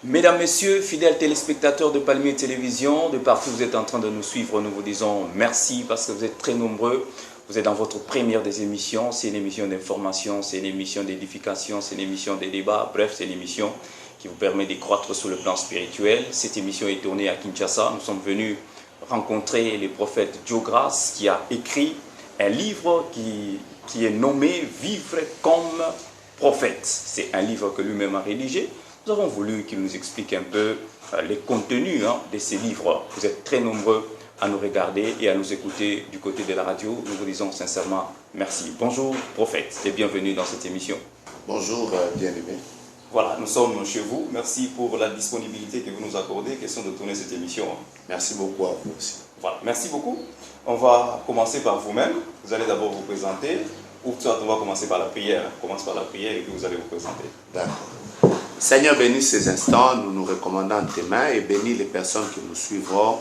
Mesdames, Messieurs, fidèles téléspectateurs de Palmier Télévision, de partout où vous êtes en train de nous suivre, nous vous disons merci parce que vous êtes très nombreux. Vous êtes dans votre première des émissions, c'est une émission d'information, c'est une émission d'édification, c'est une émission de débat, bref, c'est une émission qui vous permet de croître sur le plan spirituel. Cette émission est tournée à Kinshasa. Nous sommes venus rencontrer le prophète Joe Grace qui a écrit un livre qui est nommé « Vivre comme prophète ». C'est un livre que lui-même a rédigé. Nous avons voulu qu'il nous explique un peu les contenus de ces livres. Vous êtes très nombreux à nous regarder et à nous écouter du côté de la radio. Nous vous disons sincèrement merci. Bonjour prophète et bienvenue dans cette émission. Bonjour bien-aimé. Voilà, nous sommes chez vous. Merci pour la disponibilité que vous nous accordez. Question de tourner cette émission. Merci beaucoup à vous aussi. Voilà, merci beaucoup. On va commencer par vous-même. Vous allez d'abord vous présenter. Ou soit on va commencer par la prière. On commence par la prière et puis vous allez vous présenter. D'accord. Seigneur, bénis ces instants, nous nous recommandons entre tes mains et bénis les personnes qui nous suivront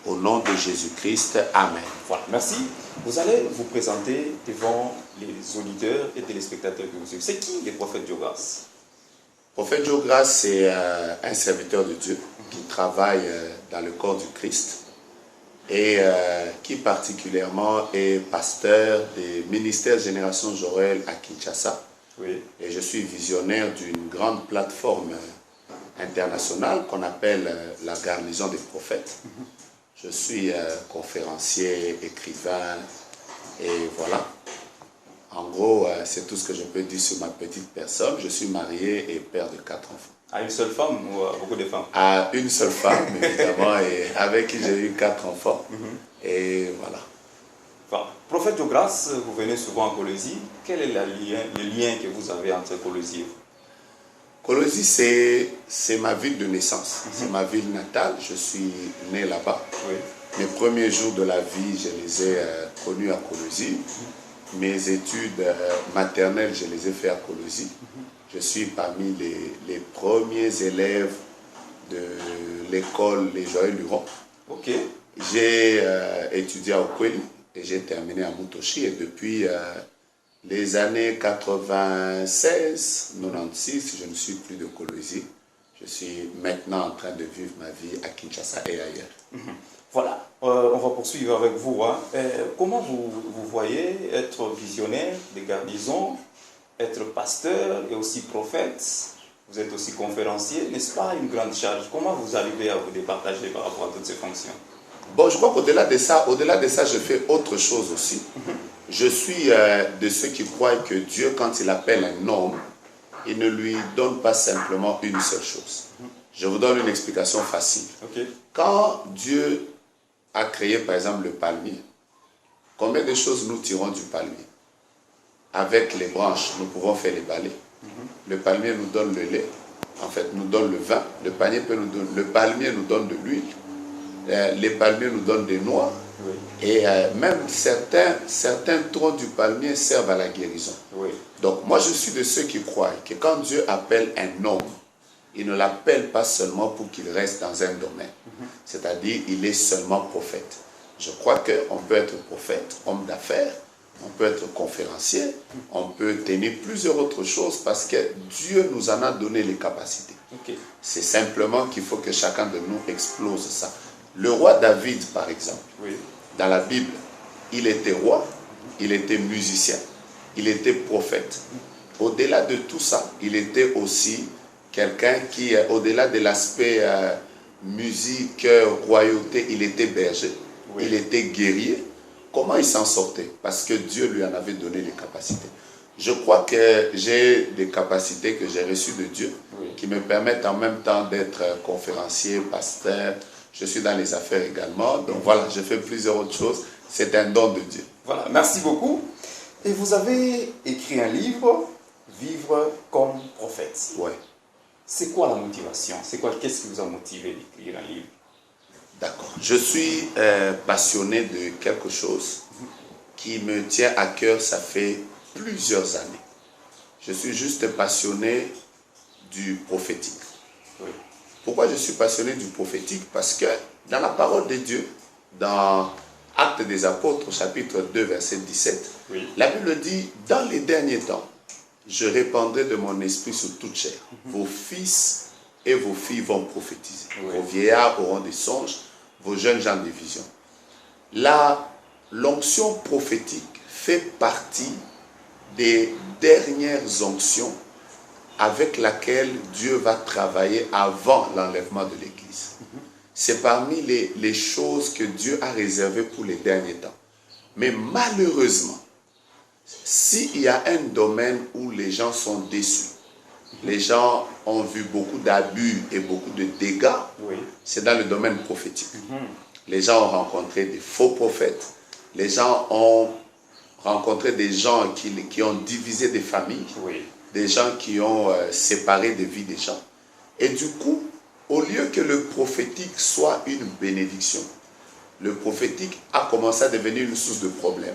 au nom de Jésus-Christ. Amen. Voilà, merci. Vous allez vous présenter devant les auditeurs et téléspectateurs que vous suivez. C'est qui le prophète Joe Grace? Le prophète Joe Grace, c'est un serviteur de Dieu qui travaille dans le corps du Christ et qui particulièrement est pasteur des ministères Génération Joël à Kinshasa. Oui. Et je suis visionnaire d'une grande plateforme internationale qu'on appelle la Garnison des Prophètes. Je suis conférencier, écrivain, et voilà. En gros, c'est tout ce que je peux dire sur ma petite personne. Je suis marié et père de 4 enfants. À une seule femme ou à beaucoup de femmes? À une seule femme, évidemment, et avec qui j'ai eu 4 enfants. Et voilà. Enfin, prophète Joe Grace, vous venez souvent à Colosie. Quel est le lien que vous avez entre Colosie et vous? Colosie, c'est ma ville de naissance. C'est ma ville natale. Je suis né là-bas. Oui. Mes premiers jours de la vie, je les ai connus à Colosie. Mes études maternelles, je les ai fait à Colosie. Je suis parmi les premiers élèves de l'école Les Joyeux Lurons. Ok. J'ai étudié à Okweli et j'ai terminé à Mutoshi. Et depuis les années 96, 96, je ne suis plus de Colosie. Je suis maintenant en train de vivre ma vie à Kinshasa et ailleurs. Voilà, on va poursuivre avec vous. Comment vous voyez être visionnaire des garnisons, être pasteur et aussi prophète? Vous êtes aussi conférencier, n'est-ce pas une grande charge? Comment vous arrivez à vous départager par rapport à toutes ces fonctions? Bon, je crois qu'au-delà de ça, je fais autre chose aussi. Je suis de ceux qui croient que Dieu, quand il appelle un homme, il ne lui donne pas simplement une seule chose. Je vous donne une explication facile. Okay. Quand Dieu a créé, par exemple, le palmier, combien de choses nous tirons du palmier? Avec les branches, nous pouvons faire les balais. Le palmier nous donne le lait, en fait, nous donne le vin. Le palmier nous donne de l'huile. Les palmiers nous donnent des noix. Oui. Et même certains troncs du palmier servent à la guérison. Oui. Donc moi je suis de ceux qui croient que quand Dieu appelle un homme, il ne l'appelle pas seulement pour qu'il reste dans un domaine. C'est-à-dire il est seulement prophète. Je crois qu'on peut être prophète, homme d'affaires, on peut être conférencier, on peut tenir plusieurs autres choses parce que Dieu nous en a donné les capacités. Okay. C'est simplement qu'il faut que chacun de nous explose ça. Le roi David, par exemple, Oui. dans la Bible, il était roi, il était musicien, il était prophète. Au-delà de tout ça, il était aussi quelqu'un qui, au-delà de l'aspect musique, royauté, il était berger, Oui. il était guerrier. Comment il s'en sortait? Parce que Dieu lui en avait donné les capacités. Je crois que j'ai des capacités que j'ai reçues de Dieu, Oui. qui me permettent en même temps d'être conférencier, pasteur. Je suis dans les affaires également. Donc voilà, je fais plusieurs autres choses. C'est un don de Dieu. Voilà, merci beaucoup. Et vous avez écrit un livre, Vivre comme prophète. Ouais. C'est quoi la motivation? Qu'est-ce qui vous a motivé d'écrire un livre? D'accord. Je suis passionné de quelque chose qui me tient à cœur, ça fait plusieurs années. Je suis juste passionné du prophétique. Oui. Pourquoi je suis passionné du prophétique? Parce que dans la parole de Dieu, dans Actes des Apôtres, chapitre 2, verset 17, Oui. la Bible dit, dans les derniers temps, je répandrai de mon esprit sur toute chair. Vos fils et vos filles vont prophétiser. Oui. Vos vieillards auront des songes, vos jeunes gens des visions. L'onction prophétique fait partie des dernières onctions avec laquelle Dieu va travailler avant l'enlèvement de l'Église. C'est parmi les choses que Dieu a réservées pour les derniers temps. Mais malheureusement, s'il y a un domaine où les gens sont déçus, les gens ont vu beaucoup d'abus et beaucoup de dégâts, Oui. c'est dans le domaine prophétique. Les gens ont rencontré des faux prophètes, les gens ont rencontré des gens qui ont divisé des familles, Oui. des gens qui ont séparé des vies des gens. Et du coup, au lieu que le prophétique soit une bénédiction, le prophétique a commencé à devenir une source de problème.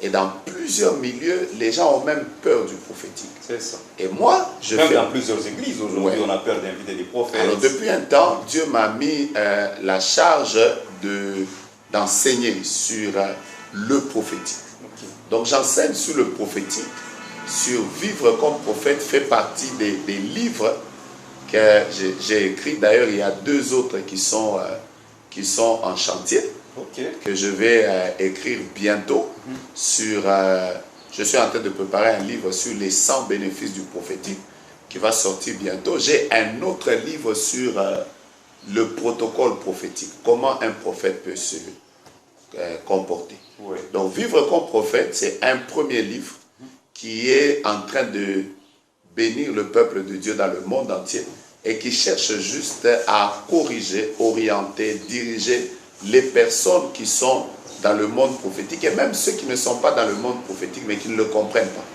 Et dans plusieurs milieux, les gens ont même peur du prophétique. C'est ça. Et moi, je Même fais... dans plusieurs églises, aujourd'hui, Ouais. on a peur d'inviter des prophètes. Alors, depuis un temps, Dieu m'a mis la charge d'enseigner sur le prophétique. Ok. Donc, j'enseigne sur le prophétique, sur vivre comme prophète, fait partie des livres que j'ai écrits. D'ailleurs, il y a 2 autres qui sont en chantier, Ok. que je vais écrire bientôt. Je suis en train de préparer un livre sur les 100 bénéfices du prophétique qui va sortir bientôt. J'ai un autre livre sur le protocole prophétique, comment un prophète peut se comporter. Oui. Donc, vivre comme prophète, c'est un premier livre qui est en train de bénir le peuple de Dieu dans le monde entier et qui cherche juste à corriger, orienter, diriger les personnes qui sont dans le monde prophétique et même ceux qui ne sont pas dans le monde prophétique mais qui ne le comprennent pas.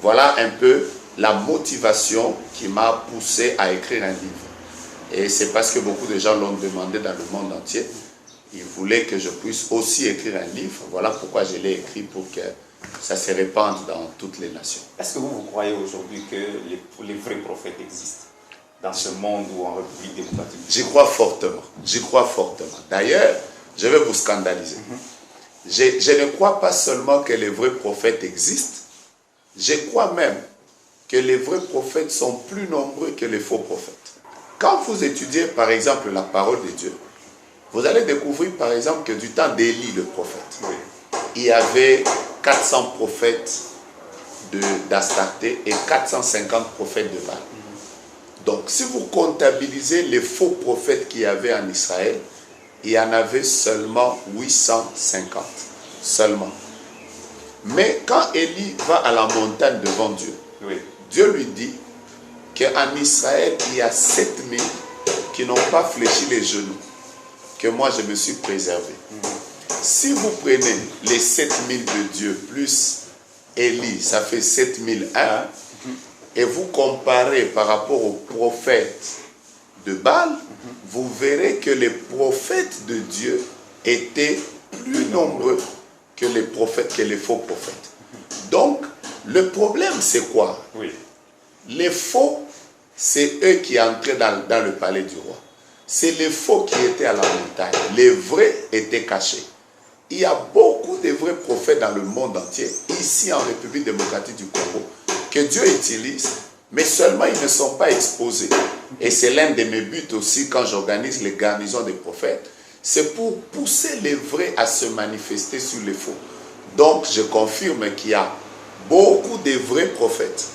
Voilà un peu la motivation qui m'a poussé à écrire un livre. Et c'est parce que beaucoup de gens l'ont demandé dans le monde entier. Ils voulaient que je puisse aussi écrire un livre. Voilà pourquoi je l'ai écrit, pour que ça se répande dans toutes les nations. Est-ce que vous croyez aujourd'hui que les vrais prophètes existent dans ce monde ou en République démocratique? J'y crois fortement. J'y crois fortement. D'ailleurs, je vais vous scandaliser. Je ne crois pas seulement que les vrais prophètes existent, je crois même que les vrais prophètes sont plus nombreux que les faux prophètes. Quand vous étudiez par exemple la parole de Dieu, vous allez découvrir par exemple que du temps d'Élie le prophète, Oui. il y avait 400 prophètes d'Astarté et 450 prophètes de Baal. Donc si vous comptabilisez les faux prophètes qu'il y avait en Israël, il y en avait seulement 850. Seulement. Mais quand Élie va à la montagne devant Dieu, Oui. Dieu lui dit qu'en Israël, il y a 7000 qui n'ont pas fléchi les genoux, que moi je me suis préservé. Si vous prenez les 7000 de Dieu plus Élie, ça fait 7001, et vous comparez par rapport aux prophètes de Baal, vous verrez que les prophètes de Dieu étaient plus nombreux que les prophètes, que les faux prophètes. Donc, le problème, c'est quoi? Oui. Les faux, c'est eux qui entraient dans le palais du roi. C'est les faux qui étaient à la montagne. Les vrais étaient cachés. Il y a beaucoup de vrais prophètes dans le monde entier, ici en République démocratique du Congo, que Dieu utilise, mais seulement ils ne sont pas exposés. Et c'est l'un de mes buts aussi quand j'organise les garnisons des prophètes, c'est pour pousser les vrais à se manifester sur les faux. Donc je confirme qu'il y a beaucoup de vrais prophètes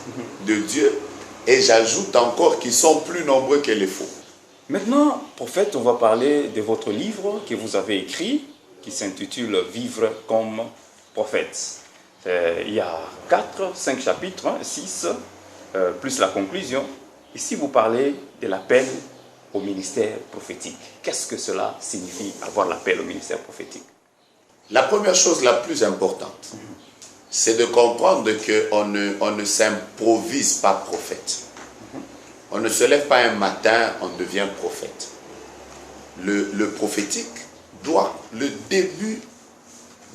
de Dieu, et j'ajoute encore qu'ils sont plus nombreux que les faux. Maintenant, prophète, on va parler de votre livre que vous avez écrit, qui s'intitule « Vivre comme prophète ». Il y a 5 chapitres, 6, plus la conclusion. Ici, vous parlez de l'appel au ministère prophétique. Qu'est-ce que cela signifie, avoir l'appel au ministère prophétique? La première chose la plus importante, c'est de comprendre qu'on ne s'improvise pas prophète. On ne se lève pas un matin, on devient prophète. Le prophétique doit, le début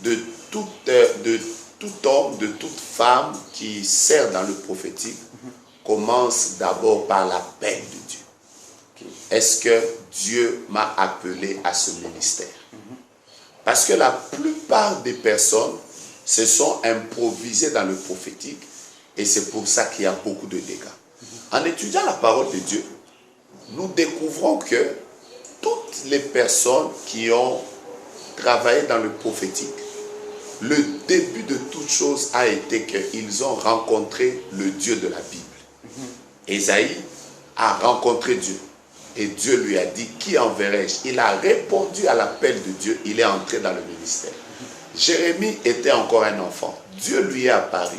de tout homme, de toute femme qui sert dans le prophétique, commence d'abord par l'appel de Dieu. Est-ce que Dieu m'a appelé à ce ministère? Parce que la plupart des personnes se sont improvisées dans le prophétique, et c'est pour ça qu'il y a beaucoup de dégâts. En étudiant la parole de Dieu, nous découvrons que toutes les personnes qui ont travaillé dans le prophétique, le début de toute chose a été qu'ils ont rencontré le Dieu de la Bible. Ésaïe a rencontré Dieu. Et Dieu lui a dit, qui enverrai-je? Il a répondu à l'appel de Dieu, il est entré dans le ministère. Jérémie était encore un enfant. Dieu lui est apparu.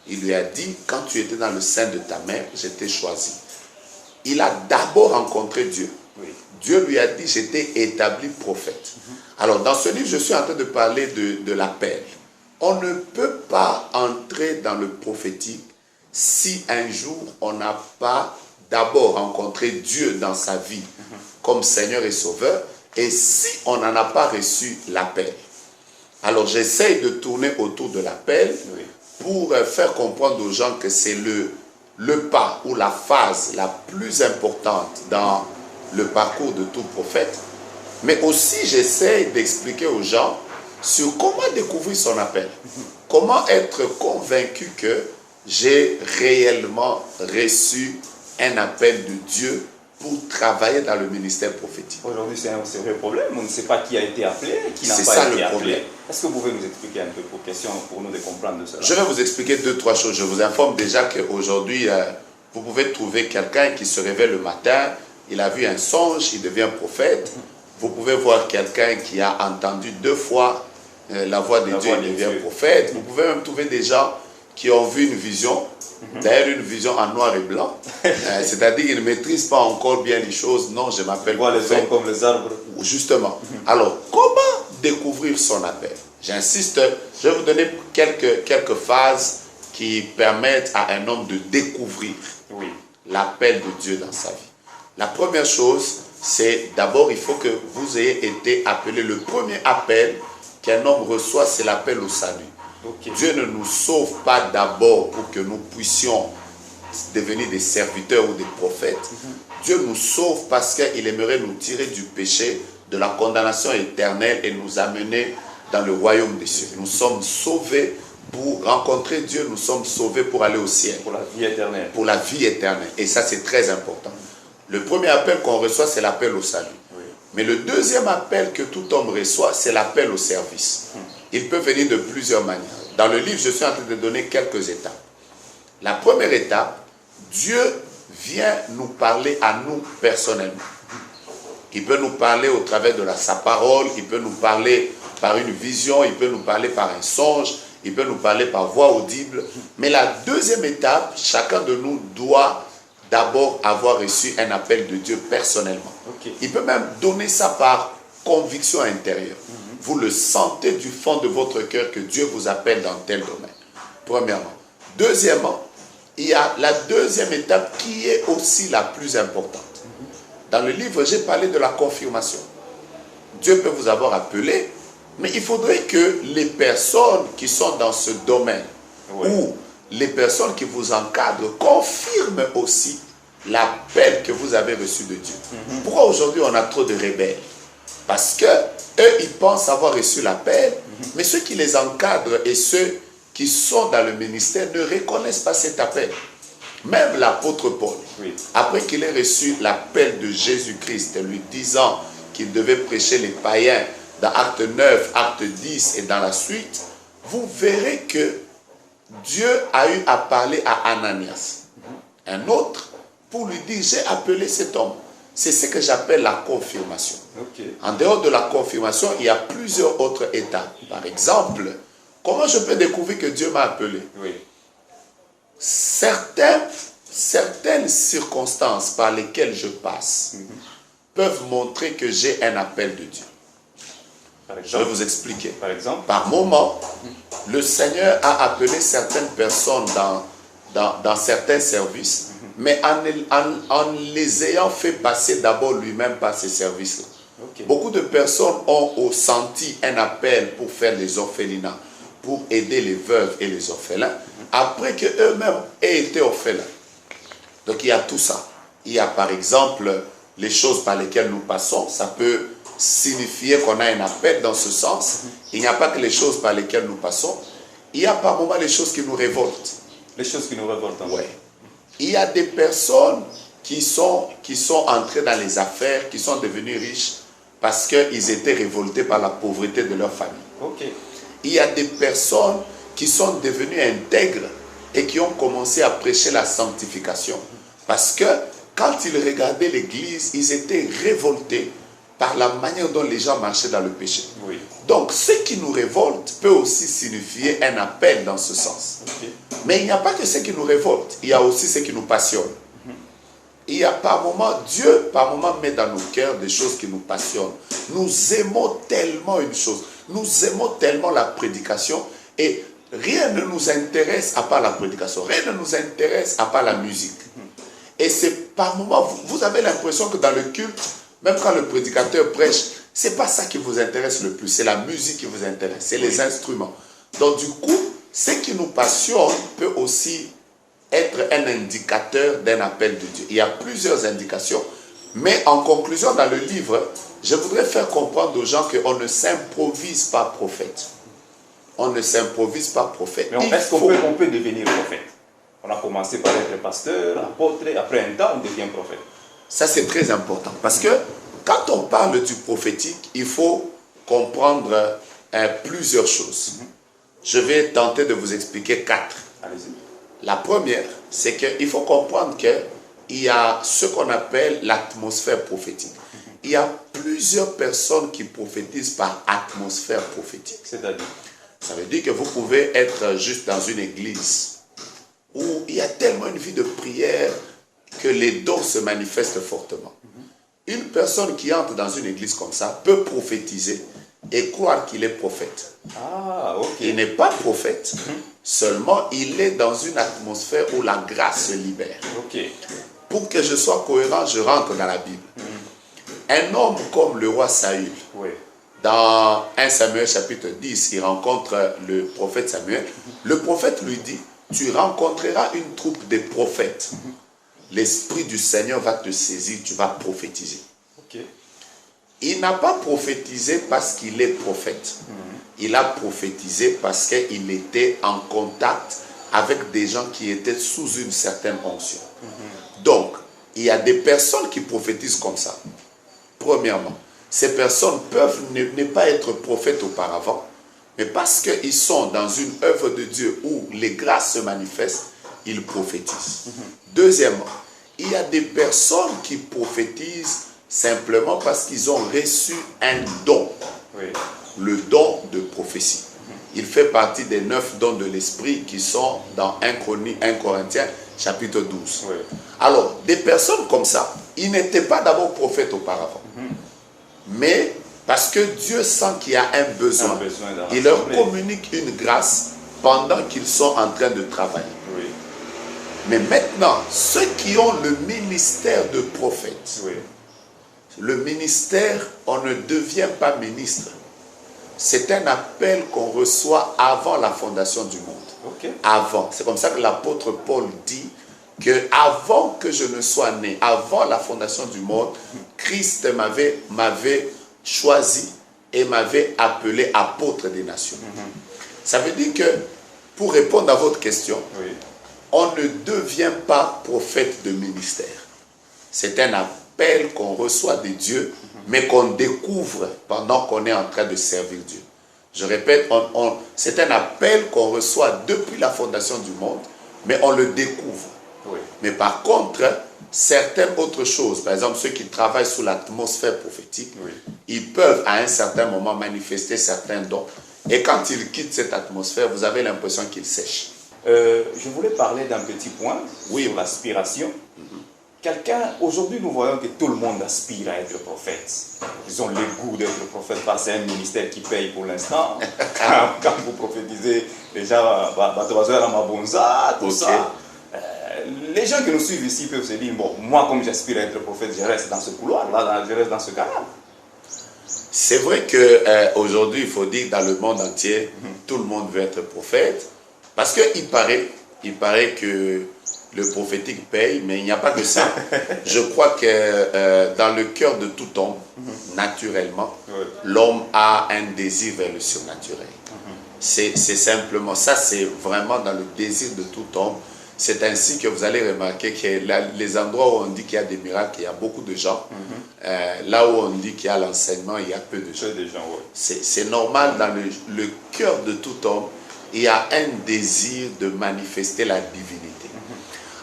Il lui a dit, quand tu étais dans le sein de ta mère, je t'ai choisi. Il a d'abord rencontré Dieu. Oui. Dieu lui a dit, je t'ai établi prophète. Alors, dans ce livre, je suis en train de parler de l'appel. On ne peut pas entrer dans le prophétique si un jour on n'a pas d'abord rencontré Dieu dans sa vie comme Seigneur et Sauveur, et si on n'en a pas reçu l'appel. Alors, j'essaye de tourner autour de l'appel pour faire comprendre aux gens que c'est le pas ou la phase la plus importante dans le parcours de tout prophète. Mais aussi, j'essaie d'expliquer aux gens sur comment découvrir son appel. Comment être convaincu que j'ai réellement reçu un appel de Dieu pour travailler dans le ministère prophétique. Aujourd'hui, c'est un sérieux problème. On ne sait pas qui a été appelé, qui n'a C'est pas ça été le appelé. problème. Est-ce que vous pouvez nous expliquer un peu vos questions pour nous de comprendre cela? Je vais vous expliquer 2-3 choses. Je vous informe déjà qu'aujourd'hui, vous pouvez trouver quelqu'un qui se réveille le matin, il a vu un songe, il devient prophète. Vous pouvez voir quelqu'un qui a entendu 2 fois la voix de Dieu, il devient prophète. Vous pouvez même trouver des gens qui ont vu une vision, d'ailleurs une vision en noir et blanc, c'est-à-dire qu'ils ne maîtrisent pas encore bien les choses. Non, je m'appelle prophète. Les hommes comme les arbres. Justement. Alors, comment découvrir son appel? J'insiste, je vais vous donner quelques phases qui permettent à un homme de découvrir l'appel de Dieu dans sa vie. La première chose, c'est d'abord, il faut que vous ayez été appelé. Le premier appel qu'un homme reçoit, c'est l'appel au salut. Dieu ne nous sauve pas d'abord pour que nous puissions devenir des serviteurs ou des prophètes. Dieu nous sauve parce qu'il aimerait nous tirer du péché, de la condamnation éternelle et nous amener dans le royaume des cieux. Nous sommes sauvés pour rencontrer Dieu, nous sommes sauvés pour aller au ciel. Pour la vie éternelle. Pour la vie éternelle. Et ça, c'est très important. Le premier appel qu'on reçoit, c'est l'appel au salut. Mais le deuxième appel que tout homme reçoit, c'est l'appel au service. Il peut venir de plusieurs manières. Dans le livre, je suis en train de donner quelques étapes. La première étape, Dieu vient nous parler à nous personnellement. Il peut nous parler au travers de sa parole, il peut nous parler par une vision, il peut nous parler par un songe, il peut nous parler par voix audible. Mais la deuxième étape, chacun de nous doit d'abord avoir reçu un appel de Dieu personnellement. Il peut même donner ça par conviction intérieure. Vous le sentez du fond de votre cœur que Dieu vous appelle dans tel domaine. Premièrement. Deuxièmement, il y a la deuxième étape qui est aussi la plus importante. Dans le livre, j'ai parlé de la confirmation. Dieu peut vous avoir appelé, mais il faudrait que les personnes qui sont dans ce domaine ou les personnes qui vous encadrent confirment aussi l'appel que vous avez reçu de Dieu. Pourquoi aujourd'hui on a trop de rebelles? Parce que eux, ils pensent avoir reçu l'appel, mais ceux qui les encadrent et ceux qui sont dans le ministère ne reconnaissent pas cet appel. Même l'apôtre Paul, après qu'il ait reçu l'appel de Jésus-Christ, lui disant qu'il devait prêcher les païens dans Acte 9, Acte 10 et dans la suite, vous verrez que Dieu a eu à parler à Ananias, un autre, pour lui dire, j'ai appelé cet homme. C'est ce que j'appelle la confirmation. En dehors de la confirmation, il y a plusieurs autres étapes. Par exemple, comment je peux découvrir que Dieu m'a appelé? Certaines circonstances par lesquelles je passe peuvent montrer que j'ai un appel de Dieu. Je vais vous expliquer. Par moment, le Seigneur a appelé certaines personnes dans certains services, mais en les ayant fait passer d'abord lui-même par ces services-là. Beaucoup de personnes ont senti un appel pour faire les orphelinats, pour aider les veuves et les orphelins, après qu'eux-mêmes aient été orphelins. Donc il y a tout ça. Il y a par exemple les choses par lesquelles nous passons, ça peut signifier qu'on a un appel dans ce sens. Il n'y a pas que les choses par lesquelles nous passons, il y a par moments les choses qui nous révoltent. Les choses qui nous révoltent. Oui. Il y a des personnes qui sont entrés dans les affaires, qui sont devenus riches parce qu'ils étaient révoltés par la pauvreté de leur famille. Okay. Il y a des personnes qui sont devenues intègres et qui ont commencé à prêcher la sanctification. Parce que quand ils regardaient l'église, ils étaient révoltés par la manière dont les gens marchaient dans le péché. Oui. Donc, ce qui nous révolte peut aussi signifier un appel dans ce sens. Okay. Mais il n'y a pas que ce qui nous révolte, il y a aussi ce qui nous passionne. Il y a par moments, Dieu par moments met dans nos cœurs des choses qui nous passionnent. Nous aimons tellement une chose, nous aimons tellement la prédication et rien ne nous intéresse à part la prédication, rien ne nous intéresse à part la musique. Et c'est par moments, vous avez l'impression que dans le culte, même quand le prédicateur prêche, c'est pas ça qui vous intéresse le plus, c'est la musique qui vous intéresse, c'est les instruments. Donc du coup, ce qui nous passionne peut aussi être un indicateur d'un appel de Dieu. Il y a plusieurs indications, mais en conclusion dans le livre, je voudrais faire comprendre aux gens qu'on ne s'improvise pas prophète. On ne s'improvise pas prophète. Mais est-ce qu'on peut devenir prophète? On a commencé par être pasteur, apôtre, et après un temps, on devient prophète. Ça, c'est très important, parce que quand on parle du prophétique, il faut comprendre plusieurs choses. Je vais tenter de vous expliquer 4. Allez-y. La première, c'est qu'il faut comprendre qu'il y a ce qu'on appelle l'atmosphère prophétique. Il y a plusieurs personnes qui prophétisent par atmosphère prophétique. C'est-à-dire? Ça veut dire que vous pouvez être juste dans une église où il y a tellement une vie de prière que les dons se manifestent fortement. Une personne qui entre dans une église comme ça peut prophétiser et croire qu'il est prophète. Ah, ok. Il n'est pas prophète, seulement il est dans une atmosphère où la grâce se libère. Ok. Pour que je sois cohérent, je rentre dans la Bible. Un homme comme le roi Saül, Oui. dans 1 Samuel chapitre 10, il rencontre le prophète Samuel. Le prophète lui dit, tu rencontreras une troupe de prophètes. L'Esprit du Seigneur va te saisir, tu vas prophétiser. Ok. Il n'a pas prophétisé parce qu'il est prophète. Il a prophétisé parce qu'il était en contact avec des gens qui étaient sous une certaine onction. Donc, il y a des personnes qui prophétisent comme ça. Premièrement, ces personnes peuvent ne pas être prophètes auparavant, mais parce qu'ils sont dans une œuvre de Dieu où les grâces se manifestent, ils prophétisent. Deuxièmement, il y a des personnes qui prophétisent simplement parce qu'ils ont reçu un don, le don de prophétie. Il fait partie des 9 dons de l'esprit qui sont dans 1 Corinthiens chapitre 12. Oui. Alors, des personnes comme ça, ils n'étaient pas d'abord prophètes auparavant. Mais parce que Dieu sent qu'il y a un besoin il leur communique une grâce pendant qu'ils sont en train de travailler. Oui. Mais maintenant, ceux qui ont le ministère de prophète, le ministère, on ne devient pas ministre. C'est un appel qu'on reçoit avant la fondation du monde. Okay. Avant. C'est comme ça que l'apôtre Paul dit que avant que je ne sois né, avant la fondation du monde, Christ m'avait choisi et m'avait appelé apôtre des nations. Ça veut dire que, pour répondre à votre question, on ne devient pas prophète de ministère. C'est un appel qu'on reçoit de Dieu, mais qu'on découvre pendant qu'on est en train de servir Dieu. Je répète, c'est un appel qu'on reçoit depuis la fondation du monde, mais on le découvre. Oui. Mais par contre, certaines autres choses, par exemple ceux qui travaillent sous l'atmosphère prophétique, ils peuvent à un certain moment manifester certains dons. Et quand ils quittent cette atmosphère, vous avez l'impression qu'ils sèchent. Je voulais parler d'un petit point sur l'aspiration. Quelqu'un, aujourd'hui nous voyons que tout le monde aspire à être prophète. Ils ont le goût d'être prophète parce que c'est un ministère qui paye pour l'instant. Quand vous prophétisez, déjà, Mabonza, tout ça. Les gens qui nous suivent ici peuvent se dire, bon, moi comme j'aspire à être prophète, je reste dans ce couloir-là, je reste dans ce canal. C'est vrai qu'aujourd'hui, il faut dire que dans le monde entier, tout le monde veut être prophète. Parce qu'il paraît que le prophétique paye, mais il n'y a pas que ça. Je crois que dans le cœur de tout homme, naturellement, l'homme a un désir vers le surnaturel. C'est simplement ça, c'est vraiment dans le désir de tout homme. C'est ainsi que vous allez remarquer que les endroits où on dit qu'il y a des miracles, il y a beaucoup de gens. Là où on dit qu'il y a l'enseignement, il y a peu de gens. Ouais. C'est normal, dans le cœur de tout homme, il y a un désir de manifester la divinité.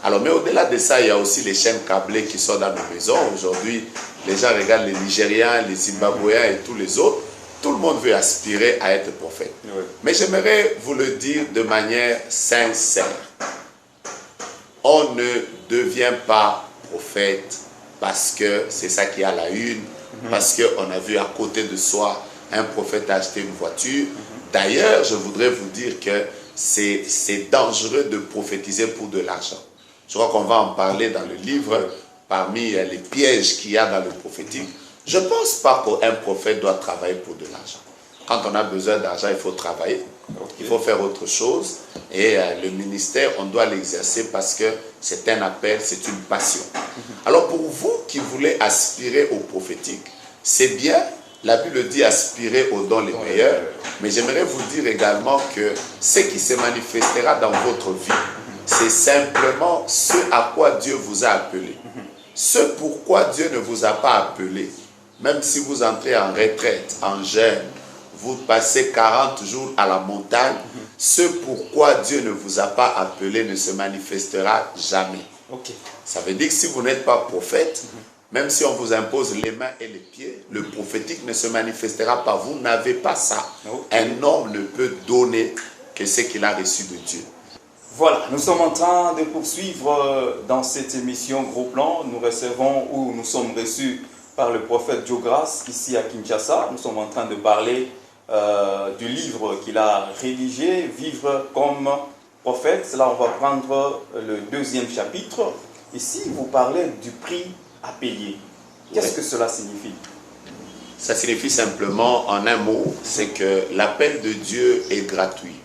Alors, mais au-delà de ça, il y a aussi les chaînes câblées qui sont dans nos maisons. Aujourd'hui, les gens regardent les Nigériens, les Zimbabwéens et tous les autres. Tout le monde veut aspirer à être prophète. Oui. Mais j'aimerais vous le dire de manière sincère. On ne devient pas prophète parce que c'est ça qui est à la une, parce qu'on a vu à côté de soi un prophète acheter une voiture. D'ailleurs, je voudrais vous dire que c'est dangereux de prophétiser pour de l'argent. Je crois qu'on va en parler dans le livre, parmi les pièges qu'il y a dans le prophétique. Je ne pense pas qu'un prophète doit travailler pour de l'argent. Quand on a besoin d'argent, il faut travailler, il faut faire autre chose. Et le ministère, on doit l'exercer parce que c'est un appel, c'est une passion. Alors pour vous qui voulez aspirer au prophétique, c'est bien, la Bible dit aspirer aux dons les meilleurs, mais j'aimerais vous dire également que ce qui se manifestera dans votre vie, c'est simplement ce à quoi Dieu vous a appelé. Ce pourquoi Dieu ne vous a pas appelé. Même si vous entrez en retraite, en jeûne, vous passez 40 jours à la montagne, ce pourquoi Dieu ne vous a pas appelé ne se manifestera jamais. Ça veut dire que si vous n'êtes pas prophète, même si on vous impose les mains et les pieds, le prophétique ne se manifestera pas. Vous n'avez pas ça. Un homme ne peut donner que ce qu'il a reçu de Dieu. Voilà, nous sommes en train de poursuivre dans cette émission Gros Plan. Nous recevons ou nous sommes reçus par le prophète Joe Grace ici à Kinshasa. Nous sommes en train de parler du livre qu'il a rédigé, Vivre comme prophète. Là, on va prendre le 2e chapitre. Ici, vous parlez du prix à payer. Qu'est-ce que cela signifie? Ça signifie simplement, en un mot, c'est que l'appel de Dieu est gratuit.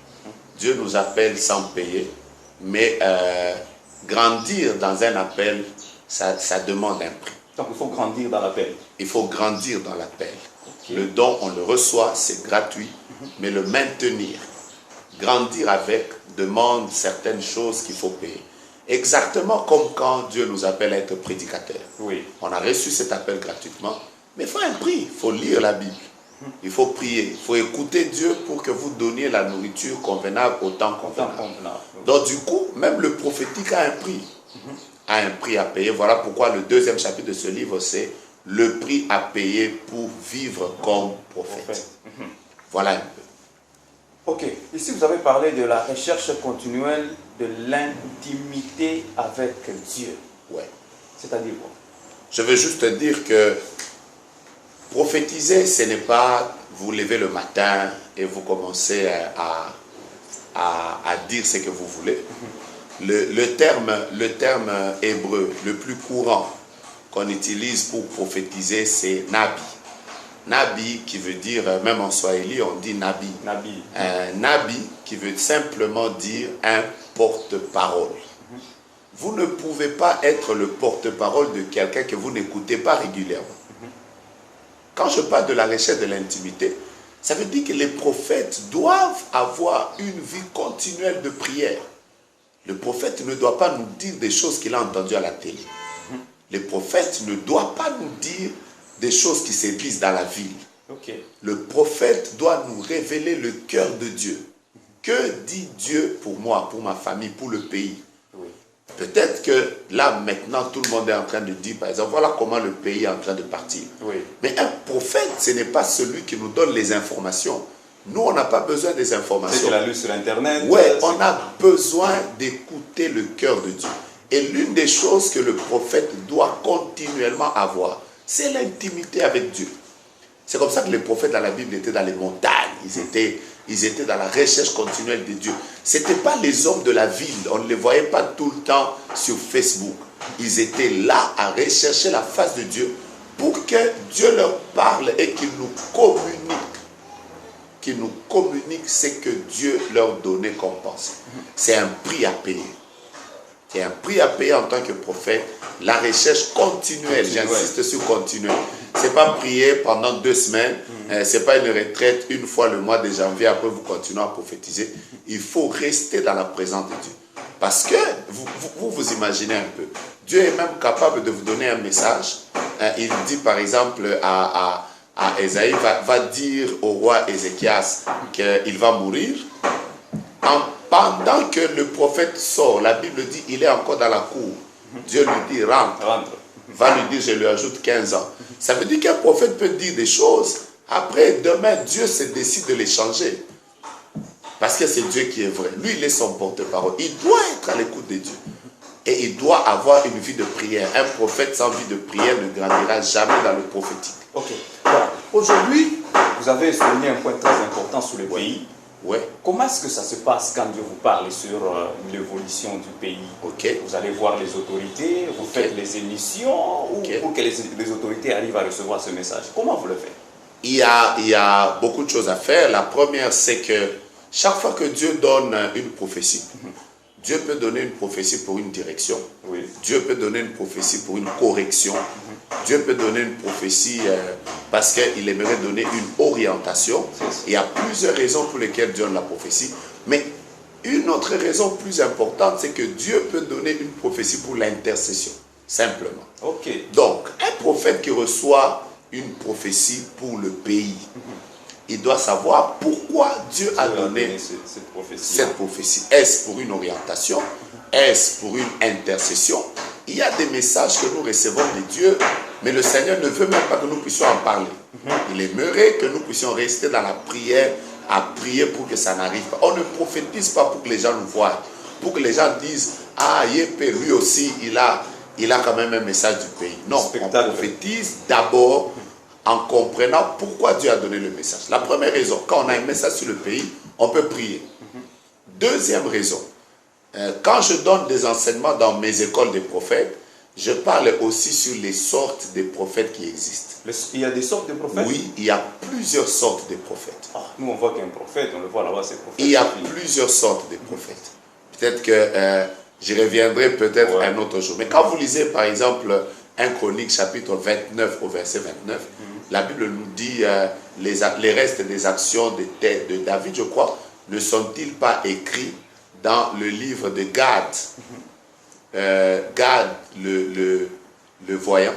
Dieu nous appelle sans payer, mais grandir dans un appel, ça demande un prix. Donc il faut grandir dans l'appel. Il faut grandir dans l'appel. Le don, on le reçoit, c'est gratuit, mais le maintenir, grandir avec, demande certaines choses qu'il faut payer. Exactement comme quand Dieu nous appelle à être prédicateur. On a reçu cet appel gratuitement, mais il faut un prix, il faut lire la Bible. Il faut prier, il faut écouter Dieu pour que vous donniez la nourriture convenable au temps convenable. Donc du coup, même le prophétique a un prix. A un prix à payer. Voilà pourquoi le 2e chapitre de ce livre, c'est le prix à payer pour vivre comme prophète. Voilà un peu. Ok. Ici, vous avez parlé de la recherche continuelle de l'intimité avec Dieu. Ouais. C'est-à-dire quoi? Je veux juste dire que prophétiser, ce n'est pas vous lever le matin et vous commencez à dire ce que vous voulez. Le terme hébreu le plus courant qu'on utilise pour prophétiser, c'est Nabi. Nabi qui veut dire, même en Swahili, on dit Nabi. Nabi qui veut simplement dire un porte-parole. Vous ne pouvez pas être le porte-parole de quelqu'un que vous n'écoutez pas régulièrement. Quand je parle de la recherche de l'intimité, ça veut dire que les prophètes doivent avoir une vie continuelle de prière. Le prophète ne doit pas nous dire des choses qu'il a entendues à la télé. Le prophète ne doit pas nous dire des choses qui se disent dans la ville. Le prophète doit nous révéler le cœur de Dieu. Que dit Dieu pour moi, pour ma famille, pour le pays? Peut-être que là, maintenant, tout le monde est en train de dire, par exemple, voilà comment le pays est en train de partir. Mais un prophète, ce n'est pas celui qui nous donne les informations. Nous, on n'a pas besoin des informations. C'est qu'il a lu sur Internet. Oui, on a besoin d'écouter le cœur de Dieu. Et l'une des choses que le prophète doit continuellement avoir, c'est l'intimité avec Dieu. C'est comme ça que les prophètes dans la Bible étaient dans les montagnes. Ils étaient dans la recherche continuelle de Dieu. Ce n'étaient pas les hommes de la ville. On ne les voyait pas tout le temps sur Facebook. Ils étaient là à rechercher la face de Dieu pour que Dieu leur parle et qu'il nous communique ce que Dieu leur donnait comme pensée. C'est un prix à payer. C'est un prix à payer en tant que prophète. La recherche continuelle, j'insiste sur continuelle. Ce n'est pas prier pendant 2 semaines, ce n'est pas une retraite une fois le mois de janvier, après vous continuez à prophétiser. Il faut rester dans la présence de Dieu. Parce que vous imaginez un peu. Dieu est même capable de vous donner un message. Il dit par exemple à Ésaïe, va dire au roi Ézéchias qu'il va mourir. Pendant que le prophète sort, la Bible dit il est encore dans la cour. Dieu lui dit rentre. Va lui dire je lui ajoute 15 ans. Ça veut dire qu'un prophète peut dire des choses. Après, demain, Dieu se décide de les changer. Parce que c'est Dieu qui est vrai. Lui, il est son porte-parole. Il doit être à l'écoute de Dieu. Et il doit avoir une vie de prière. Un prophète sans vie de prière ne grandira jamais dans le prophétique. Ok. Voilà. Aujourd'hui, vous avez souligné un point très important sur le pays. Ouais. Comment est-ce que ça se passe quand Dieu vous parle sur l'évolution du pays? Okay. Vous allez voir les autorités, vous faites les émissions pour que les autorités arrivent à recevoir ce message. Comment vous le faites? Il y a beaucoup de choses à faire. La première, c'est que chaque fois que Dieu donne une prophétie, Dieu peut donner une prophétie pour une direction. Oui. Dieu peut donner une prophétie pour une correction. Dieu peut donner une prophétie parce qu'il aimerait donner une orientation. Il y a plusieurs raisons pour lesquelles Dieu donne la prophétie. Mais une autre raison plus importante, c'est que Dieu peut donner une prophétie pour l'intercession. Simplement. Okay. Donc, un prophète qui reçoit une prophétie pour le pays, il doit savoir pourquoi Dieu a donné cette prophétie. Est-ce pour une orientation? Est-ce pour une intercession? Il y a des messages que nous recevons de Dieu, mais le Seigneur ne veut même pas que nous puissions en parler. Il aimerait que nous puissions rester dans la prière, à prier pour que ça n'arrive pas. On ne prophétise pas pour que les gens nous voient, pour que les gens disent « Ah, Yépé, lui aussi, il a quand même un message du pays. » Non, on prophétise d'abord en comprenant pourquoi Dieu a donné le message. La première raison, quand on a un message sur le pays, on peut prier. Deuxième raison, quand je donne des enseignements dans mes écoles de prophètes, je parle aussi sur les sortes de prophètes qui existent. Il y a des sortes de prophètes? Oui, il y a plusieurs sortes de prophètes. Ah, nous, on voit qu'un prophète, on le voit là-bas, c'est prophète. Il y a plusieurs sortes de prophètes. Peut-être que j'y reviendrai peut-être un autre jour. Mais quand vous lisez, par exemple, 1 Chronique, chapitre 29 au verset 29, la Bible nous dit les restes des actions de David, je crois, ne sont-ils pas écrits dans le livre de Gad, Gad le voyant,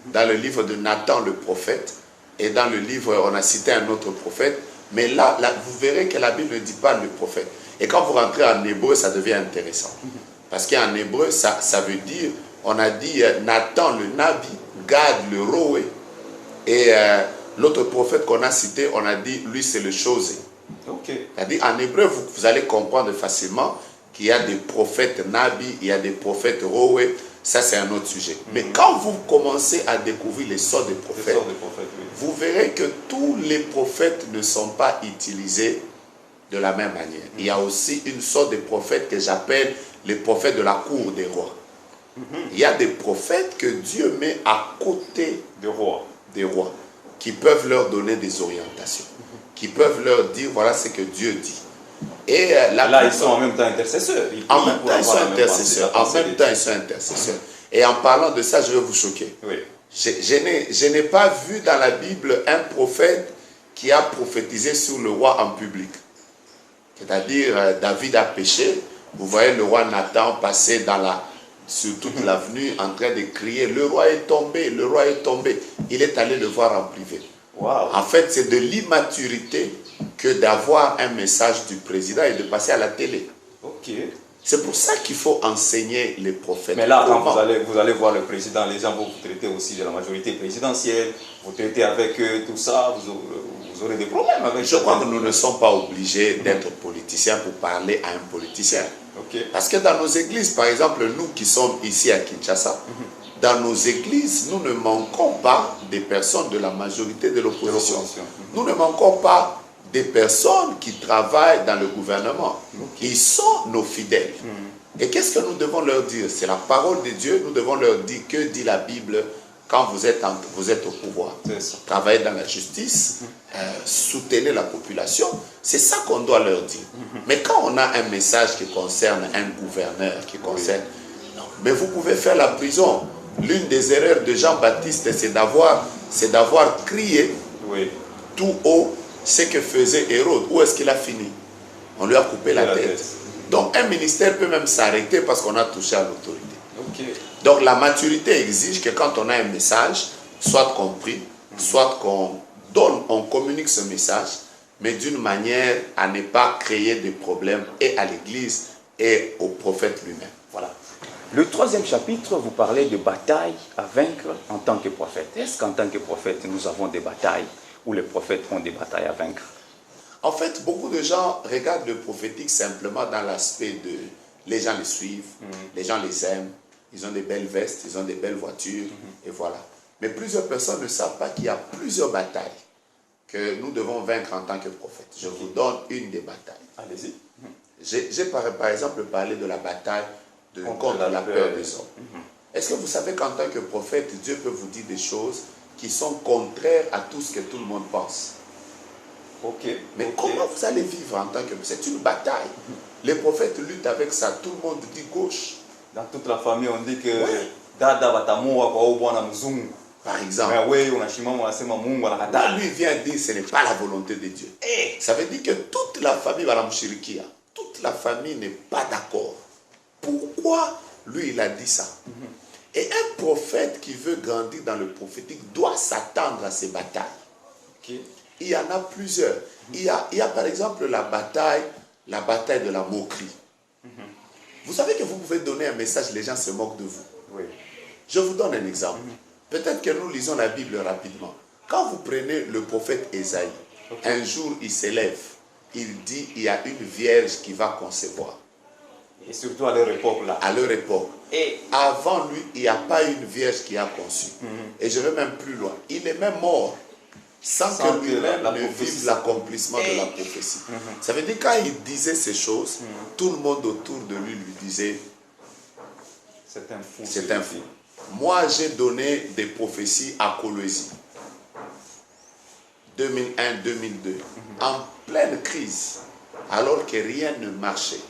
dans le livre de Nathan le prophète, et dans le livre, on a cité un autre prophète, mais là vous verrez que la Bible ne dit pas le prophète. Et quand vous rentrez en hébreu, ça devient intéressant. Parce qu'en hébreu, ça veut dire, on a dit Nathan le Nabi, Gad le Roé, et l'autre prophète qu'on a cité, on a dit, lui c'est le Chosé. Okay. C'est-à-dire, en hébreu, vous allez comprendre facilement qu'il y a des prophètes Nabi, il y a des prophètes Roé, ça c'est un autre sujet. Mais quand vous commencez à découvrir les sortes de prophètes, vous verrez que tous les prophètes ne sont pas utilisés de la même manière. Il y a aussi une sorte de prophètes que j'appelle les prophètes de la cour des rois. Il y a des prophètes que Dieu met à côté des rois, qui peuvent leur donner des orientations, qui peuvent leur dire voilà ce que Dieu dit. Et là, ils sont en même temps intercesseurs. En même temps, ils sont intercesseurs. En même temps, ils sont intercesseurs. Et en parlant de ça, je vais vous choquer. Oui. Je n'ai pas vu dans la Bible un prophète qui a prophétisé sur le roi en public. C'est-à-dire, David a péché. Vous voyez le roi Nathan passer sur toute l'avenue en train de crier « Le roi est tombé, le roi est tombé ». Il est allé le voir en privé. Wow. En fait, c'est de l'immaturité que d'avoir un message du président et de passer à la télé. Okay. C'est pour ça qu'il faut enseigner les prophètes. Mais là, quand vous allez voir le président, les gens vont vous traiter aussi de la majorité présidentielle, vous traitez avec eux, tout ça, vous aurez des problèmes avec Je crois que nous ne sommes pas obligés d'être politiciens pour parler à un politicien. Okay. Parce que dans nos églises, par exemple, nous qui sommes ici à Kinshasa, dans nos églises, nous ne manquons pas des personnes de la majorité de l'opposition. Nous ne manquons pas des personnes qui travaillent dans le gouvernement. Ils sont nos fidèles. Et qu'est-ce que nous devons leur dire? C'est la parole de Dieu. Nous devons leur dire que dit la Bible quand vous êtes au pouvoir. Travaillez dans la justice, soutenez la population. C'est ça qu'on doit leur dire. Mais quand on a un message qui concerne un gouverneur, qui concerne... Non, mais vous pouvez faire la prison. L'une des erreurs de Jean-Baptiste, c'est d'avoir crié tout haut ce que faisait Hérode. Où est-ce qu'il a fini? On lui a coupé la tête. Donc un ministère peut même s'arrêter parce qu'on a touché à l'autorité. Donc la maturité exige que quand on a un message, soit compris, soit qu'on donne, on communique ce message, mais d'une manière à ne pas créer de problèmes et à l'Église et au prophète lui-même. Voilà. Le troisième chapitre, vous parlez de batailles à vaincre en tant que prophète. Est-ce qu'en tant que prophète, nous avons des batailles ou les prophètes ont des batailles à vaincre? En fait, beaucoup de gens regardent le prophétique simplement dans l'aspect de les gens les suivent, les gens les aiment, ils ont des belles vestes, ils ont des belles voitures, et voilà. Mais plusieurs personnes ne savent pas qu'il y a plusieurs batailles que nous devons vaincre en tant que prophète. Je vous donne une des batailles. Allez-y. J'ai par exemple parlé de la bataille contre la peur des hommes. Est-ce que vous savez qu'en tant que prophète, Dieu peut vous dire des choses qui sont contraires à tout ce que tout le monde pense? Mais comment vous allez vivre en tant que... C'est une bataille. Les prophètes luttent avec ça. Tout le monde dit gauche. Dans toute la famille, on dit que... Par exemple. Là, lui vient dire ce n'est pas la volonté de Dieu. Ça veut dire que toute la famille, toute la famille n'est pas d'accord. Pourquoi lui, il a dit ça? Et un prophète qui veut grandir dans le prophétique doit s'attendre à ces batailles. Il y en a plusieurs. Il y a par exemple la bataille de la moquerie. Vous savez que vous pouvez donner un message, les gens se moquent de vous. Je vous donne un exemple. Peut-être que nous lisons la Bible rapidement. Quand vous prenez le prophète Ésaïe, un jour il s'élève, il dit il y a une vierge qui va concevoir. Et surtout à leur époque là. À leur époque. Et avant lui, il n'y a pas une vierge qui a conçu. Et je vais même plus loin. Il est même mort sans que lui-même ne vive l'accomplissement de la prophétie. Ça veut dire quand il disait ces choses, tout le monde autour de lui disait c'est un fou. C'est un fou. Moi, j'ai donné des prophéties à Colosie. 2001-2002. En pleine crise, alors que rien ne marchait.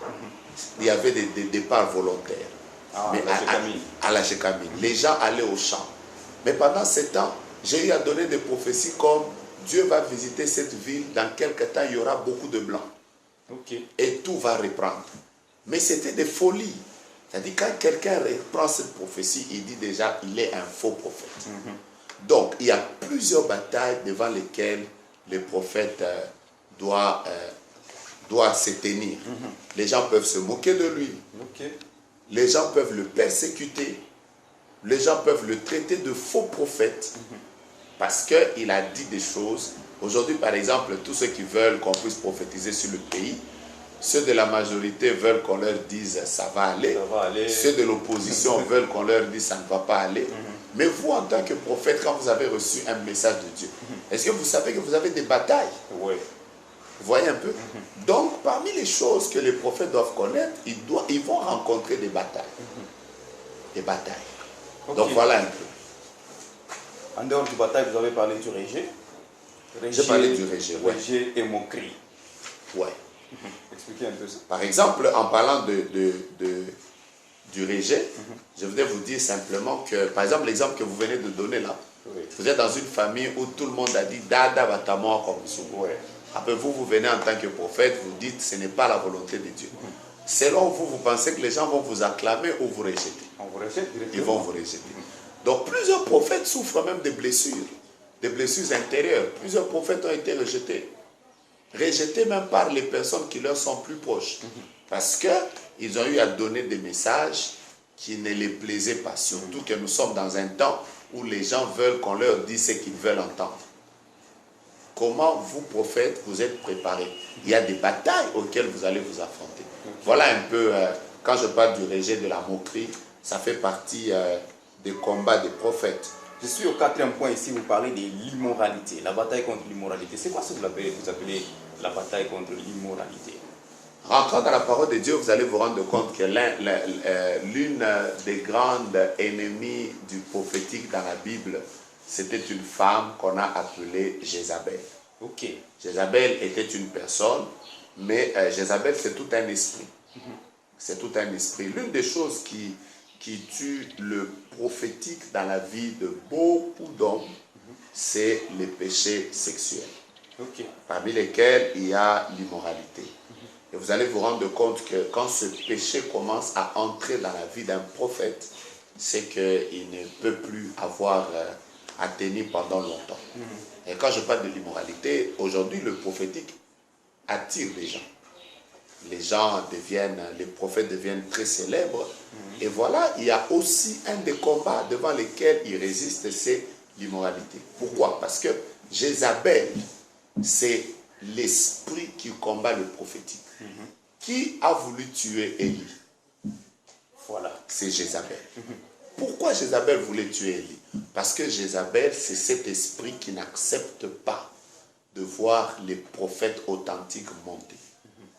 Il y avait des départs volontaires. Mais à la Gécamine. Les gens allaient au champ. Mais pendant ce temps, j'ai eu à donner des prophéties comme Dieu va visiter cette ville, dans quelques temps, il y aura beaucoup de blancs. Et tout va reprendre. Mais c'était des folies. C'est-à-dire quand quelqu'un reprend cette prophétie, il dit déjà il est un faux prophète. Donc, il y a plusieurs batailles devant lesquelles le prophète doit se tenir. Les gens peuvent se moquer de lui. Les gens peuvent le persécuter. Les gens peuvent le traiter de faux prophète. Parce qu'il a dit des choses. Aujourd'hui, par exemple, tous ceux qui veulent qu'on puisse prophétiser sur le pays, ceux de la majorité veulent qu'on leur dise ça va aller. Ceux de l'opposition veulent qu'on leur dise ça ne va pas aller. Mais vous, en tant que prophète, quand vous avez reçu un message de Dieu, est-ce que vous savez que vous avez des batailles? Vous voyez un peu? Donc, parmi les choses que les prophètes doivent connaître, ils vont rencontrer des batailles. Des batailles. Donc, voilà un peu. En dehors du bataille, vous avez parlé du rejet. J'ai parlé du rejet, rejet et moquerie. Expliquez un peu ça. Par exemple, en parlant du rejet, je voudrais vous dire simplement que, par exemple, l'exemple que vous venez de donner là, vous êtes dans une famille où tout le monde a dit Dada Batama comme ça. Après vous venez en tant que prophète, vous dites ce n'est pas la volonté de Dieu. Selon vous, vous pensez que les gens vont vous acclamer ou vous rejeter? Ils vont vous rejeter. Donc plusieurs prophètes souffrent même des blessures intérieures. Plusieurs prophètes ont été rejetés. Rejetés même par les personnes qui leur sont plus proches. Parce qu'ils ont eu à donner des messages qui ne les plaisaient pas. Surtout que nous sommes dans un temps où les gens veulent qu'on leur dise ce qu'ils veulent entendre. Comment vous, prophètes, vous êtes préparés? Il y a des batailles auxquelles vous allez vous affronter. Voilà un peu, quand je parle du rejet, de la moquerie, ça fait partie des combats des prophètes. Je suis au quatrième point ici, vous parlez de l'immoralité, la bataille contre l'immoralité. C'est quoi ce que vous appelez la bataille contre l'immoralité? Rentrant dans la parole de Dieu, vous allez vous rendre compte que l'une des grandes ennemies du prophétique dans la Bible, c'était une femme qu'on a appelée Jézabel. Jézabel était une personne, mais Jézabel c'est tout un esprit. C'est tout un esprit. L'une des choses qui tue le prophétique dans la vie de beaucoup d'hommes, c'est les péchés sexuels. Parmi lesquels il y a l'immoralité. Et vous allez vous rendre compte que quand ce péché commence à entrer dans la vie d'un prophète, c'est qu'il ne peut plus avoir à tenir pendant longtemps. Et quand je parle de l'immoralité, aujourd'hui le prophétique attire les gens. Les prophètes deviennent très célèbres. Et voilà, il y a aussi un des combats devant lesquels ils résistent, c'est l'immoralité. Pourquoi? Parce que Jézabel, c'est l'esprit qui combat le prophétique. Qui a voulu tuer Élie? Voilà. C'est Jézabel. Pourquoi Jézabel voulait tuer Élie? Parce que Jézabel, c'est cet esprit qui n'accepte pas de voir les prophètes authentiques monter.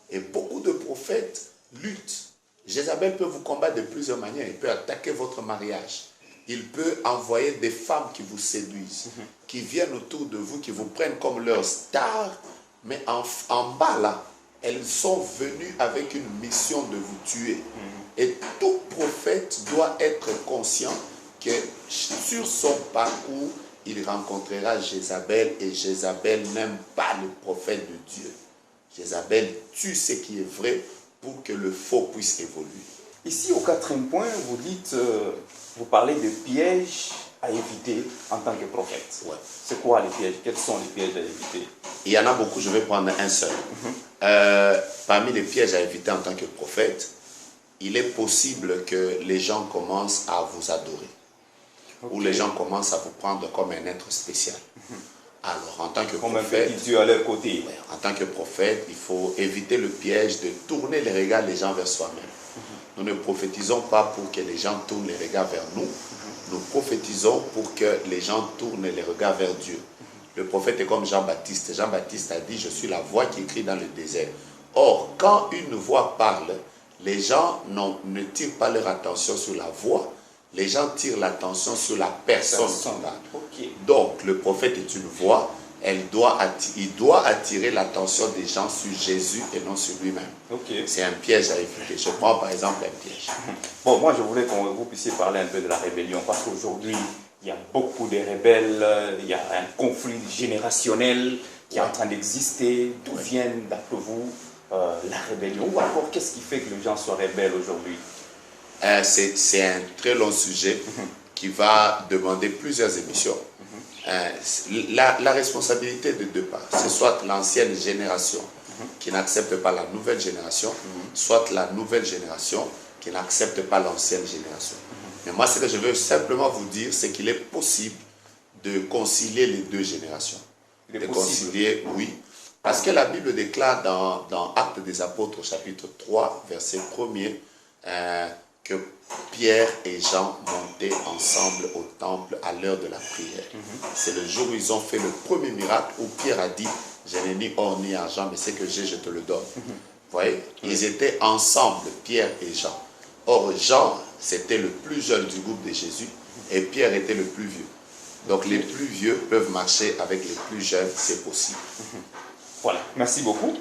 Et beaucoup de prophètes luttent. Jézabel peut vous combattre de plusieurs manières. Il peut attaquer votre mariage. Il peut envoyer des femmes qui vous séduisent, qui viennent autour de vous, qui vous prennent comme leur star. Mais en bas là, elles sont venues avec une mission de vous tuer. Et tout prophète doit être conscient que sur son parcours, il rencontrera Jézabel et Jézabel n'aime pas le prophète de Dieu. Jézabel tue ce qui est vrai pour que le faux puisse évoluer. Ici, au quatrième point, vous dites, vous parlez de pièges à éviter en tant que prophète. Ouais. C'est quoi les pièges? Quels sont les pièges à éviter? Il y en a beaucoup, je vais prendre un seul. Parmi les pièges à éviter en tant que prophète, il est possible que les gens commencent à vous adorer. Ou les gens commencent à vous prendre comme un être spécial. Alors, en tant que comme prophète, un petit Dieu à leur côté. En tant que prophète, il faut éviter le piège de tourner les regards des gens vers soi-même. Nous ne prophétisons pas pour que les gens tournent les regards vers nous. Nous prophétisons pour que les gens tournent les regards vers Dieu. Le prophète est comme Jean-Baptiste. Jean-Baptiste a dit, je suis la voix qui crie dans le désert. Or, quand une voix parle, les gens ne tirent pas leur attention sur la voix, les gens tirent l'attention sur la personne qui parle. Okay. Donc, le prophète est une voix, il doit attirer l'attention des gens sur Jésus et non sur lui-même. Okay. C'est un piège à éviter. Je prends par exemple un piège. Bon, moi je voulais que vous puissiez parler un peu de la rébellion, parce qu'aujourd'hui, il y a beaucoup de rebelles, il y a un conflit générationnel qui est en train d'exister. D'où viennent, d'après vous, la rébellion? Ou alors, qu'est-ce qui fait que les gens soient rebelles aujourd'hui? C'est un très long sujet qui va demander plusieurs émissions. La responsabilité de deux parts, c'est soit l'ancienne génération qui n'accepte pas la nouvelle génération, soit la nouvelle génération qui n'accepte pas l'ancienne génération. Mais moi, ce que je veux simplement vous dire, c'est qu'il est possible de concilier les deux générations. Concilier, oui. Parce que la Bible déclare dans Actes des Apôtres, chapitre 3, verset 1er, que Pierre et Jean montaient ensemble au temple à l'heure de la prière. C'est le jour où ils ont fait le premier miracle où Pierre a dit, je n'ai ni or ni argent, mais ce que j'ai, je te le donne. Vous voyez, ils étaient ensemble, Pierre et Jean. Or, Jean, c'était le plus jeune du groupe de Jésus et Pierre était le plus vieux. Donc, les plus vieux peuvent marcher avec les plus jeunes, c'est possible. Voilà, merci beaucoup.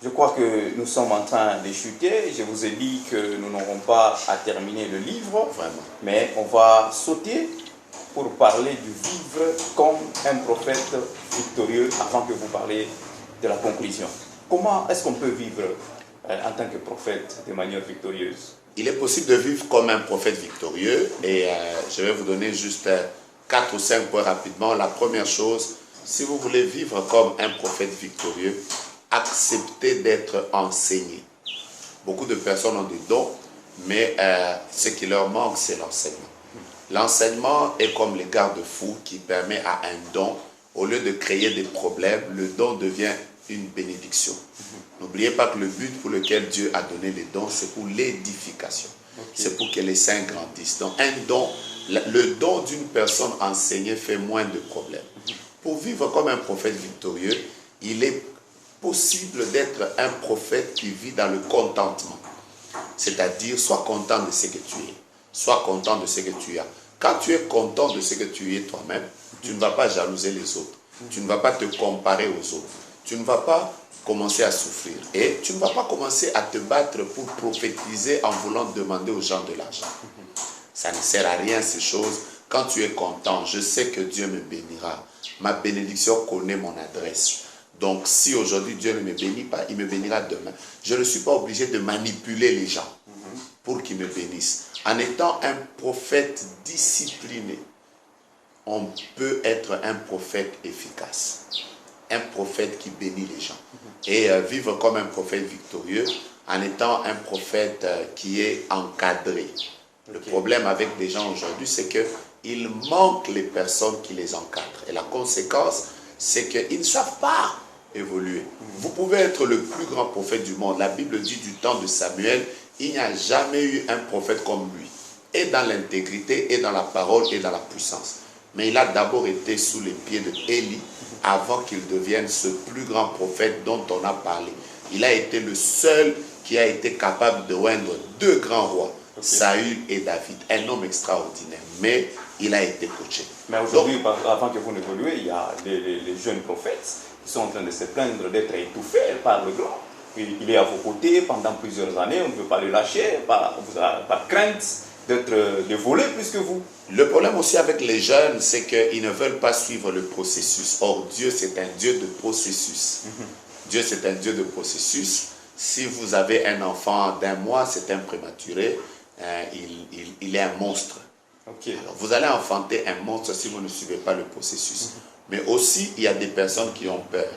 Je crois que nous sommes en train de chuter. Je vous ai dit que nous n'aurons pas à terminer le livre. Vraiment. Mais on va sauter pour parler du vivre comme un prophète victorieux avant que vous parliez de la conclusion. Comment est-ce qu'on peut vivre en tant que prophète de manière victorieuse? Il est possible de vivre comme un prophète victorieux et je vais vous donner juste 4 ou 5 points rapidement. La première chose, si vous voulez vivre comme un prophète victorieux, acceptez d'être enseigné. Beaucoup de personnes ont des dons, mais ce qui leur manque, c'est l'enseignement. L'enseignement est comme les garde-fous qui permet à un don, au lieu de créer des problèmes, le don devient une bénédiction. N'oubliez pas que le but pour lequel Dieu a donné les dons, c'est pour l'édification. C'est pour que les saints grandissent. Donc un don, le don d'une personne enseignée fait moins de problèmes. Pour vivre comme un prophète victorieux, il est possible d'être un prophète qui vit dans le contentement. C'est-à-dire, sois content de ce que tu es. Sois content de ce que tu as. Quand tu es content de ce que tu es toi-même, tu ne vas pas jalouser les autres. Tu ne vas pas te comparer aux autres. Tu ne vas pas commencer à souffrir. Et tu ne vas pas commencer à te battre pour prophétiser en voulant demander aux gens de l'argent. Ça ne sert à rien ces choses. Quand tu es content, je sais que Dieu me bénira. Ma bénédiction connaît mon adresse. Donc si aujourd'hui Dieu ne me bénit pas, il me bénira demain. Je ne suis pas obligé de manipuler les gens pour qu'ils me bénissent. En étant un prophète discipliné, on peut être un prophète efficace. Un prophète qui bénit les gens. Et vivre comme un prophète victorieux en étant un prophète qui est encadré. Le problème avec les gens aujourd'hui, c'est qu'il manque les personnes qui les encadrent. Et la conséquence, c'est qu'ils ne savent pas évoluer. Vous pouvez être le plus grand prophète du monde. La Bible dit du temps de Samuel, il n'y a jamais eu un prophète comme lui. Et dans l'intégrité, et dans la parole, et dans la puissance. Mais il a d'abord été sous les pieds de Élie avant qu'il devienne ce plus grand prophète dont on a parlé. Il a été le seul qui a été capable de oindre deux grands rois, Saül et David. Un homme extraordinaire, mais il a été coaché. Mais aujourd'hui, avant que vous n'évoluez, il y a les jeunes prophètes qui sont en train de se plaindre d'être étouffés par le grand. Il est à vos côtés pendant plusieurs années, on ne peut pas le lâcher, par crainte de voler plus que vous. Le problème aussi avec les jeunes, c'est qu'ils ne veulent pas suivre le processus. Or, Dieu, c'est un Dieu de processus. Dieu, c'est un Dieu de processus. Si vous avez un enfant d'1 mois, c'est un prématuré, il est un monstre. Alors, vous allez enfanter un monstre si vous ne suivez pas le processus. Mais aussi, il y a des personnes qui ont peur.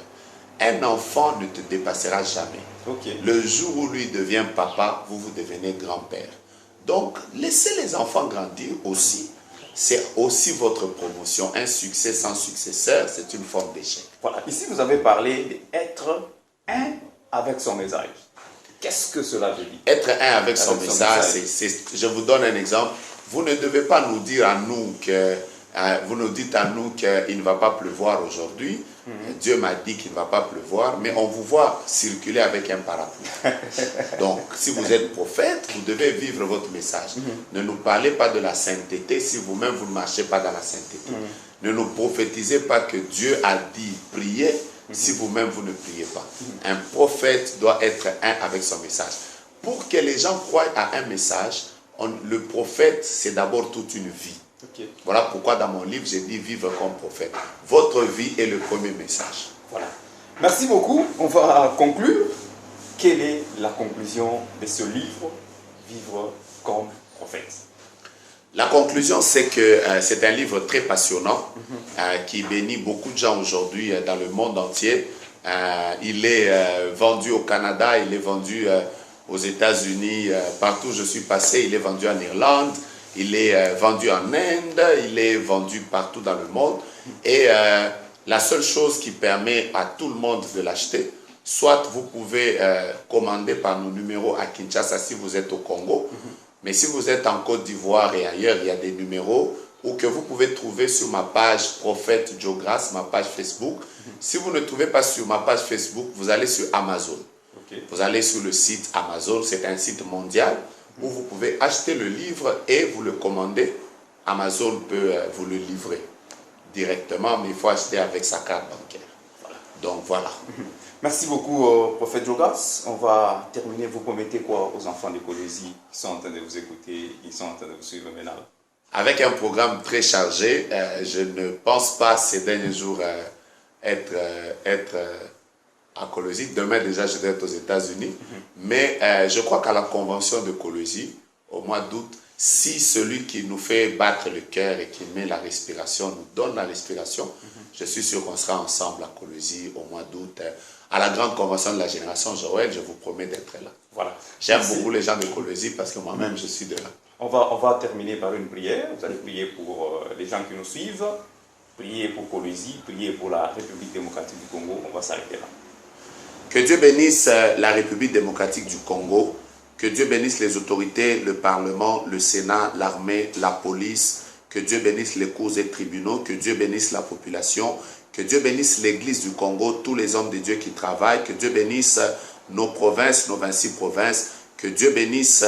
Un enfant ne te dépassera jamais. Le jour où lui devient papa, vous devenez grand-père. Donc, laissez les enfants grandir aussi. C'est aussi votre promotion. Un succès sans successeur, c'est une forme d'échec. Voilà. Ici, vous avez parlé d'être un avec son message. Qu'est-ce que cela veut dire? Être un avec son message, je vous donne un exemple. Vous ne devez pas nous dire à nous que... vous nous dites à nous qu'il ne va pas pleuvoir aujourd'hui. Dieu m'a dit qu'il ne va pas pleuvoir, mais on vous voit circuler avec un parapluie. Donc, si vous êtes prophète, vous devez vivre votre message. Ne nous parlez pas de la sainteté si vous-même vous ne marchez pas dans la sainteté. Ne nous prophétisez pas que Dieu a dit prier si vous-même vous ne priez pas. Un prophète doit être un avec son message. Pour que les gens croient à un message, le prophète, c'est d'abord toute une vie. Voilà pourquoi dans mon livre, j'ai dit vivre comme prophète. Votre vie est le premier message. Voilà. Merci beaucoup. On va conclure. Quelle est la conclusion de ce livre, Vivre comme prophète? La conclusion, c'est que c'est un livre très passionnant qui bénit beaucoup de gens aujourd'hui dans le monde entier. Il est vendu au Canada, il est vendu aux États-Unis, partout où je suis passé, il est vendu en Irlande. Il est vendu en Inde, il est vendu partout dans le monde. Et la seule chose qui permet à tout le monde de l'acheter, soit vous pouvez commander par nos numéros à Kinshasa si vous êtes au Congo, mais si vous êtes en Côte d'Ivoire et ailleurs, il y a des numéros ou que vous pouvez trouver sur ma page Prophète Joe Grace, ma page Facebook. Si vous ne trouvez pas sur ma page Facebook, vous allez sur Amazon. Vous allez sur le site Amazon, c'est un site mondial où vous pouvez acheter le livre et vous le commander. Amazon peut vous le livrer directement, mais il faut acheter avec sa carte bancaire. Voilà. Donc voilà. Merci beaucoup, prophète Joe Grace. On va terminer. Vous promettez quoi aux enfants de Colosie qui sont en train de vous écouter, qui sont en train de vous suivre maintenant? Avec un programme très chargé, je ne pense pas ces derniers jours être à Colosie. Demain déjà, je vais être aux États-Unis. Mais je crois qu'à la convention de Colosie, au mois d'août, si celui qui nous fait battre le cœur et qui met la respiration nous donne la respiration, je suis sûr qu'on sera ensemble à Colosie au mois d'août. À la grande convention de la génération Joël, je vous promets d'être là. Voilà. J'aime beaucoup les gens de Colosie parce que moi-même, je suis de là. On va terminer par une prière. Vous allez prier pour les gens qui nous suivent, prier pour Colosie, prier pour la République démocratique du Congo. On va s'arrêter là. Que Dieu bénisse la République démocratique du Congo, que Dieu bénisse les autorités, le Parlement, le Sénat, l'armée, la police, que Dieu bénisse les cours et tribunaux, que Dieu bénisse la population, que Dieu bénisse l'Église du Congo, tous les hommes de Dieu qui travaillent, que Dieu bénisse nos provinces, nos 26 provinces, que Dieu bénisse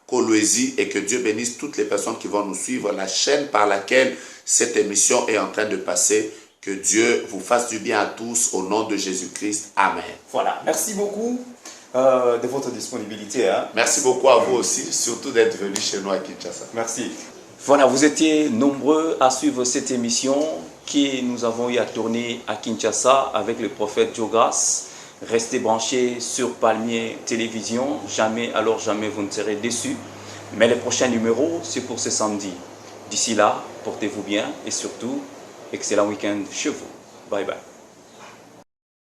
Colosie et que Dieu bénisse toutes les personnes qui vont nous suivre, la chaîne par laquelle cette émission est en train de passer. Que Dieu vous fasse du bien à tous au nom de Jésus-Christ. Amen. Voilà, merci beaucoup de votre disponibilité. Merci beaucoup à vous aussi, surtout d'être venu chez nous à Kinshasa. Merci. Voilà, vous étiez nombreux à suivre cette émission que nous avons eu à tourner à Kinshasa avec le prophète Jogas. Restez branchés sur Palmier Télévision. Jamais, alors jamais, vous ne serez déçus. Mais le prochain numéro, c'est pour ce samedi. D'ici là, portez-vous bien et surtout, excellent week-end chez vous. Bye bye.